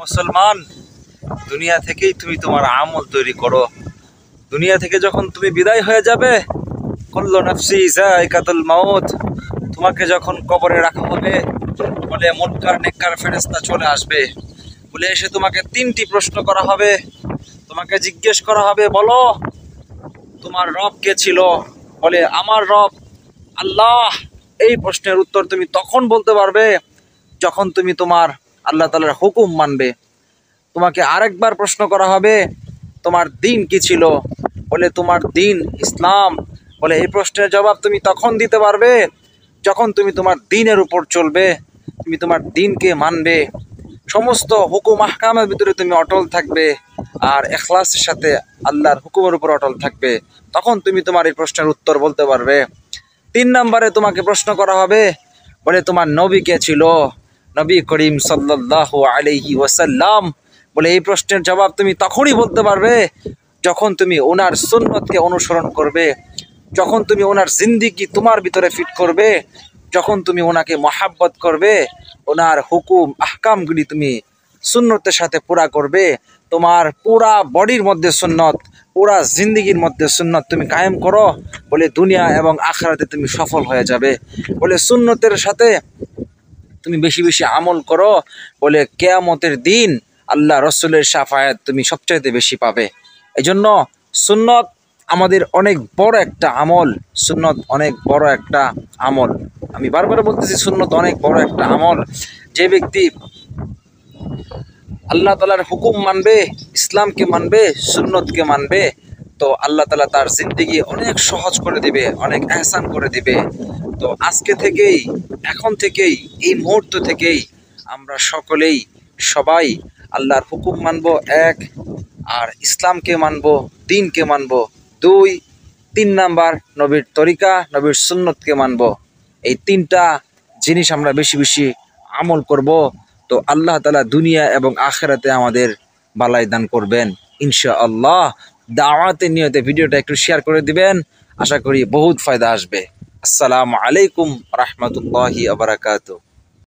মুসলমান, দুনিয়া থেকেই তুমি তোমার আমল তৈরি করো। দুনিয়া থেকে যখন তুমি বিদায় হয়ে যাবে, কুল্লু নাফসি যায়কাতুল মাউত, তোমাকে যখন কবরে রাখা হবে, বলে মুনকার নেককার ফেরেশতা চলে আসবে, বলে এসে তোমাকে 3টি প্রশ্ন করা হবে। তোমাকে জিজ্ঞেস করা হবে, বলো তোমার রব কে ছিল? বলে আমার রব আল্লাহ। এই প্রশ্নের উত্তর তুমি তখন বলতে পারবে যখন তুমি তোমার আল্লাহ তাআলার হুকুম মানবে। তোমাকে আরেকবার প্রশ্ন করা হবে, তোমার দিন কি ছিল? বলে তোমার দিন ইসলাম। বলে এই প্রশ্নের জবাব তুমি তখন দিতে পারবে যখন তুমি তোমার দিনের উপর চলবে, তুমি তোমার দিনকে মানবে, সমস্ত হুকুম আহকামের ভিতরে তুমি অটল থাকবে আর ইখলাসের সাথে আল্লাহর হুকুমের উপর অটল থাকবে। তখন তুমি তোমার এই প্রশ্নের উত্তর বলতে পারবে। 3 নম্বরে তোমাকে প্রশ্ন করা হবে, বলে তোমার নবী কে ছিল? নবী করিম সাল্লাল্লাহু আলাইহি ওয়াসাল্লাম। বলে এই প্রশ্নের জবাব তুমি তখনই বলতে পারবে যখন তুমি ওনার সুন্নতকে অনুসরণ করবে, যখন তুমি ওনার জিন্দেগি তোমার ভিতরে ফিট করবে, যখন তুমি ওনাকে মহাব্বত করবে, ওনার হুকুম আহকামগুলি তুমি সুন্নতের সাথে পুরা করবে। তোমার পুরা বডির মধ্যে সুন্নত, পুরা জিন্দেগির মধ্যে সুন্নত তুমি কায়েম করো, বলে দুনিয়া এবং আখিরাতে তুমি সফল হয়ে যাবে। বলে সুন্নতের সাথে তুমি বেশি বেশি আমল করো, বলে কিয়ামতের দিন আল্লাহ রসুলের শাফায়াত তুমি সবচাইতে বেশি পাবে। এই জন্য সুন্নত আমাদের অনেক বড় একটা আমল। সুন্নত অনেক বড় একটা আমল। আমি বারবার বলতেছি, সুন্নত অনেক বড় একটা আমল। যে ব্যক্তি আল্লাহ তাআলার হুকুম মানবে, ইসলামকে মানবে, সুন্নতকে মানবে, তো আল্লাহ তাআলা তার জিন্দেগি অনেক সহজ করে দিবে, অনেক এহসান করে দিবে। তো আজকে থেকেই, এখন থেকেই, এই মুহূর্ত থেকেই আমরা সকলেই সবাই আল্লাহর হুকুম মানবো 1, আর ইসলামকে মানবো, দ্বীনকে মানবো 2, 3 নাম্বার নবীর তরিকা, নবীর সুন্নতকে মানবো। এই 3টা জিনিস আমরা বেশি বেশি আমল করব, তো আল্লাহ তাআলা দুনিয়া এবং আখিরাতে আমাদের বালাই দান করবেন ইনশাআল্লাহ। দাওয়াতের নিয়তে ভিডিওটা একটু শেয়ার করে দিবেন, আশা করি বহুত ফায়দা আসবে। আসসালামু আলাইকুম রাহমাতুল্লাহি ওয়া বারাকাতুহু।